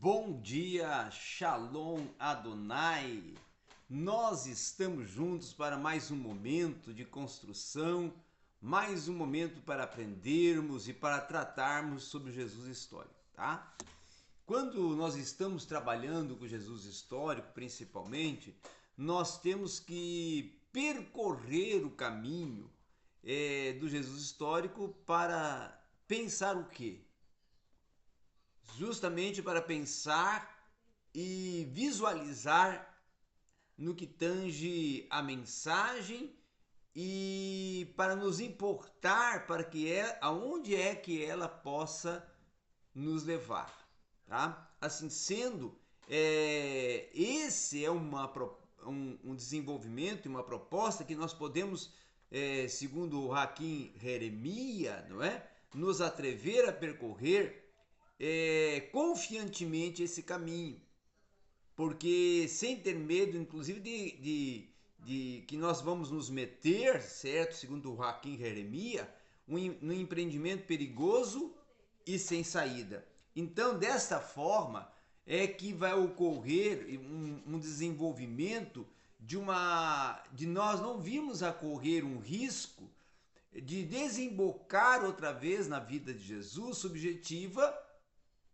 Bom dia, Shalom Adonai. Nós estamos juntos para mais um momento de construção, mais um momento para aprendermos e para tratarmos sobre Jesus histórico, tá? Quando nós estamos trabalhando com Jesus histórico, principalmente, nós temos que percorrer o caminho do Jesus histórico para pensar o quê? Justamente para pensar e visualizar no que tange a mensagem e para nos importar para que aonde é que ela possa nos levar, tá? Assim sendo, esse é um desenvolvimento e uma proposta que nós podemos, segundo o Hakim Jeremias, não é? Nos atrever a percorrer confiantemente esse caminho, porque sem ter medo, inclusive, de que nós vamos nos meter, certo? Segundo o Hakim Jeremias, num empreendimento perigoso e sem saída. Então, desta forma, é que vai ocorrer um desenvolvimento de nós não virmos a correr um risco de desembocar outra vez na vida de Jesus subjetiva,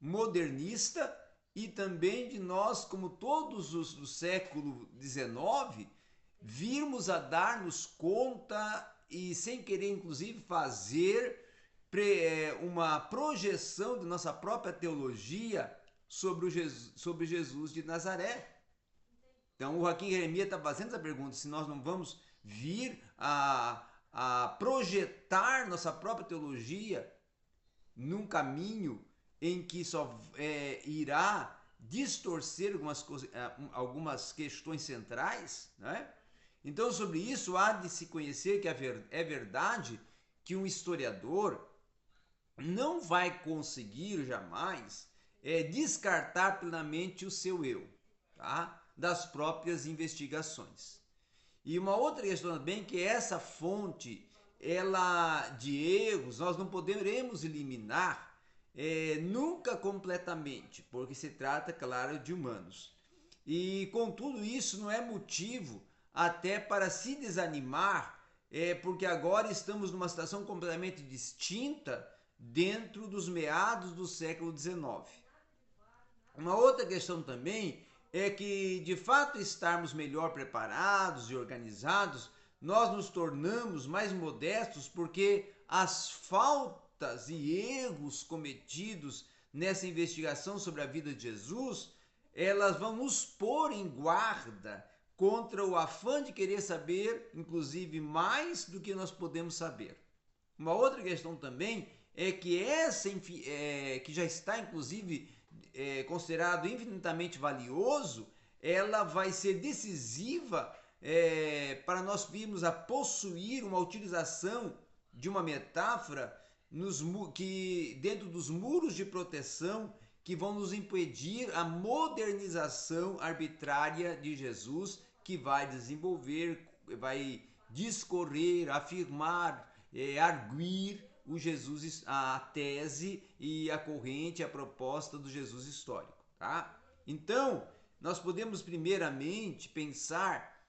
modernista, e também de nós, como todos os do século XIX, virmos a dar-nos conta e sem querer inclusive fazer uma projeção de nossa própria teologia sobre Jesus de Nazaré. Então o Hakim Jeremias está fazendo essa pergunta, se nós não vamos vir a projetar nossa própria teologia num caminho em que só irá distorcer algumas questões centrais, né? Então, sobre isso, há de se conhecer que é verdade que um historiador não vai conseguir jamais descartar plenamente o seu eu, tá? Das próprias investigações. E uma outra questão também, que essa fonte de erros nós não poderemos eliminar nunca completamente, porque se trata, claro, de humanos. E contudo, isso não é motivo até para se desanimar, porque agora estamos numa situação completamente distinta dentro dos meados do século XIX. Uma outra questão também é que, de fato, estarmos melhor preparados e organizados, nós nos tornamos mais modestos, porque as faltas e erros cometidos nessa investigação sobre a vida de Jesus, elas vão nos pôr em guarda contra o afã de querer saber, inclusive, mais do que nós podemos saber. Uma outra questão também é que que já está, inclusive, considerado infinitamente valioso, ela vai ser decisiva para nós virmos a possuir uma utilização de uma metáfora que dentro dos muros de proteção que vão nos impedir a modernização arbitrária de Jesus, que vai desenvolver, vai discorrer, afirmar, arguir o Jesus, a tese e a corrente, a proposta do Jesus histórico, tá? Então, nós podemos primeiramente pensar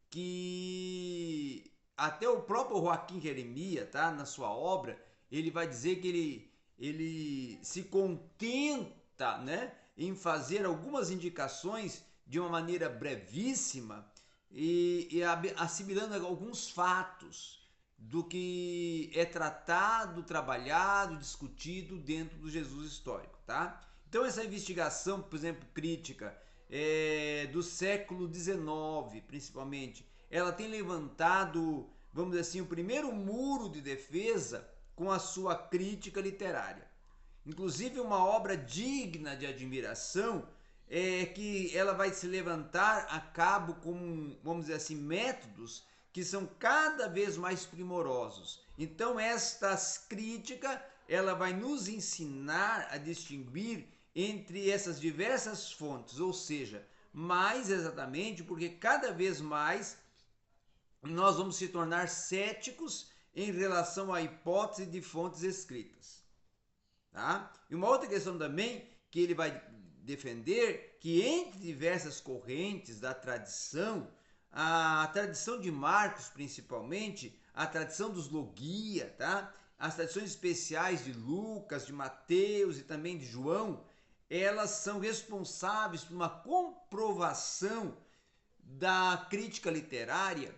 que até o próprio Joaquim Jeremias, tá, na sua obra, ele vai dizer que ele se contenta, né, em fazer algumas indicações de uma maneira brevíssima e assimilando alguns fatos do que é tratado, trabalhado, discutido dentro do Jesus histórico, tá? Então essa investigação, por exemplo, crítica do século XIX, principalmente, ela tem levantado, vamos dizer assim, o primeiro muro de defesa com a sua crítica literária. Inclusive, uma obra digna de admiração é que ela vai se levantar a cabo com, vamos dizer assim, métodos que são cada vez mais primorosos. Então, esta crítica, ela vai nos ensinar a distinguir entre essas diversas fontes, ou seja, mais exatamente porque cada vez mais nós vamos se tornar céticos em relação à hipótese de fontes escritas, tá? E uma outra questão também que ele vai defender que entre diversas correntes da tradição, a tradição de Marcos principalmente, a tradição dos Logia, tá? As tradições especiais de Lucas, de Mateus e também de João, elas são responsáveis por uma comprovação da crítica literária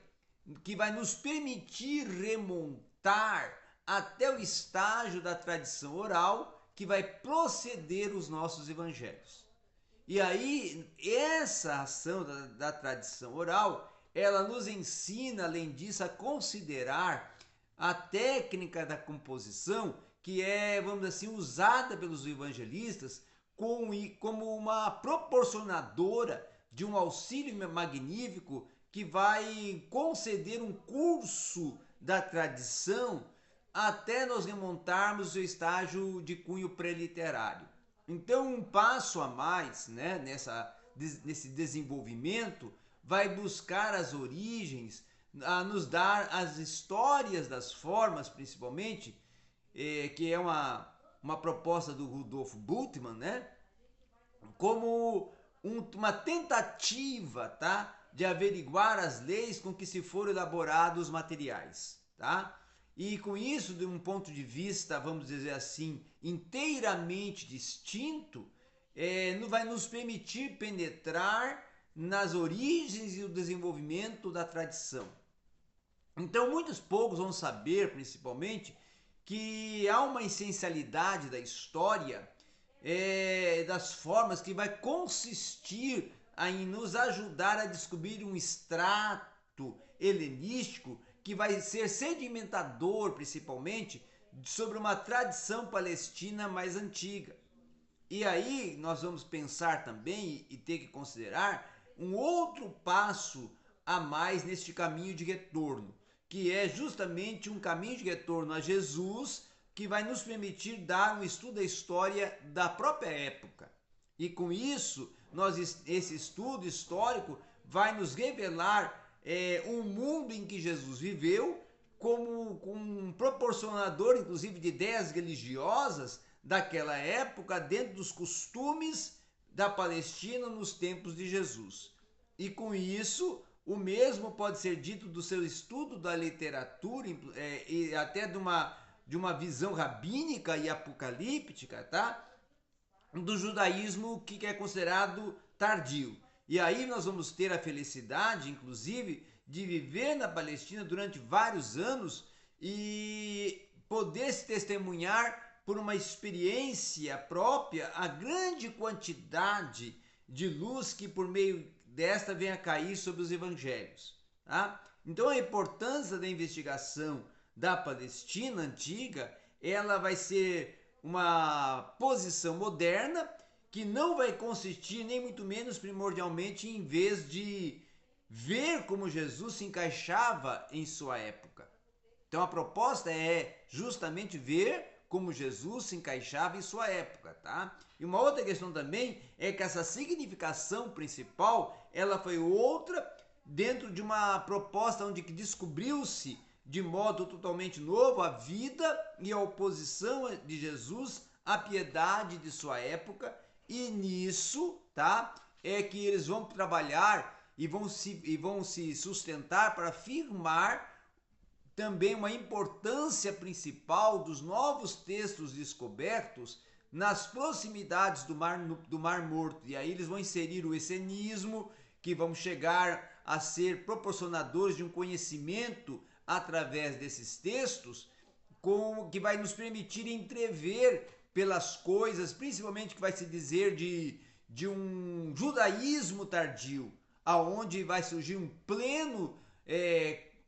que vai nos permitir remontar até o estágio da tradição oral que vai proceder os nossos evangelhos. E aí, essa ação da tradição oral, ela nos ensina, além disso, a considerar a técnica da composição que é, vamos dizer assim, usada pelos evangelistas como uma proporcionadora de um auxílio magnífico que vai conceder um curso da tradição até nós remontarmos o estágio de cunho pré-literário. Então, um passo a mais, né, nesse desenvolvimento vai buscar as origens, a nos dar as histórias das formas, principalmente, que é uma proposta do Rudolf Bultmann, né, como uma tentativa, tá, de averiguar as leis com que se foram elaborados os materiais, tá? E com isso, de um ponto de vista, vamos dizer assim, inteiramente distinto, vai nos permitir penetrar nas origens e o desenvolvimento da tradição. Então, muitos poucos vão saber, principalmente, que há uma essencialidade da história, das formas, que vai consistir em nos ajudar a descobrir um extrato helenístico que vai ser sedimentador, principalmente, sobre uma tradição palestina mais antiga. E aí nós vamos pensar também e ter que considerar um outro passo a mais neste caminho de retorno, que é justamente um caminho de retorno a Jesus, que vai nos permitir dar um estudo da história da própria época. E com isso, esse estudo histórico vai nos revelar um mundo em que Jesus viveu, como um proporcionador, inclusive, de ideias religiosas daquela época, dentro dos costumes da Palestina nos tempos de Jesus. E com isso, o mesmo pode ser dito do seu estudo da literatura e até de uma visão rabínica e apocalíptica, tá? Do judaísmo que é considerado tardio. E aí nós vamos ter a felicidade, inclusive, de viver na Palestina durante vários anos e poder se testemunhar por uma experiência própria a grande quantidade de luz que por meio desta vem a cair sobre os evangelhos. Tá? Então a importância da investigação da Palestina antiga, ela vai ser uma posição moderna que não vai consistir nem muito menos primordialmente em vez de ver como Jesus se encaixava em sua época. Então a proposta é justamente ver como Jesus se encaixava em sua época, tá? E uma outra questão também é que essa significação principal, ela foi outra dentro de uma proposta onde descobriu-se de modo totalmente novo a vida e a oposição de Jesus à piedade de sua época, e nisso, tá, é que eles vão trabalhar e vão se sustentar para afirmar também uma importância principal dos novos textos descobertos nas proximidades do Mar Morto. E aí eles vão inserir o essenismo, que vão chegar a ser proporcionadores de um conhecimento através desses textos, que vai nos permitir entrever pelas coisas, principalmente que vai se dizer de um judaísmo tardio, aonde vai surgir um pleno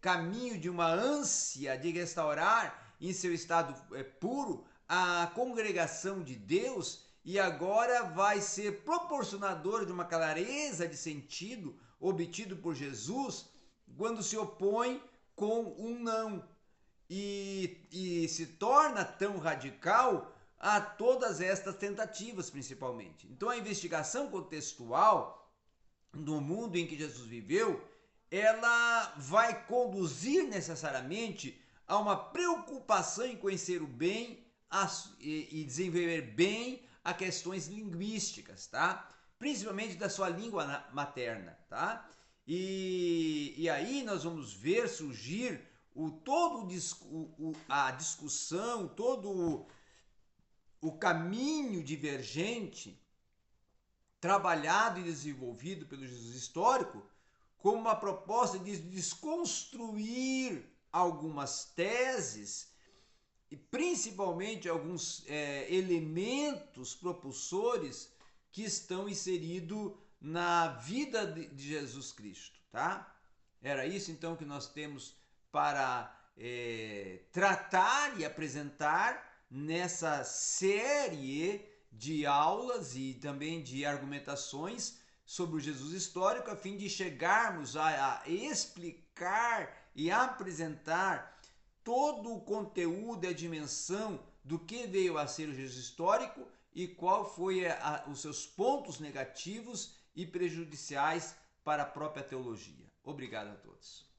caminho de uma ânsia de restaurar em seu estado puro a congregação de Deus, e agora vai ser proporcionador de uma clareza de sentido obtido por Jesus quando se opõe com um não, e se torna tão radical a todas estas tentativas, principalmente. Então a investigação contextual do mundo em que Jesus viveu, ela vai conduzir necessariamente a uma preocupação em conhecer o bem e desenvolver bem a questões linguísticas, tá? Principalmente da sua língua materna, tá? E aí nós vamos ver surgir a discussão, todo o caminho divergente trabalhado e desenvolvido pelo Jesus histórico como uma proposta de desconstruir algumas teses e principalmente alguns elementos propulsores que estão inseridos na vida de Jesus Cristo, tá? Era isso então que nós temos para tratar e apresentar nessa série de aulas e também de argumentações sobre o Jesus histórico, a fim de chegarmos a explicar e apresentar todo o conteúdo e a dimensão do que veio a ser o Jesus histórico e qual foi os seus pontos negativos e prejudiciais para a própria teologia. Obrigado a todos.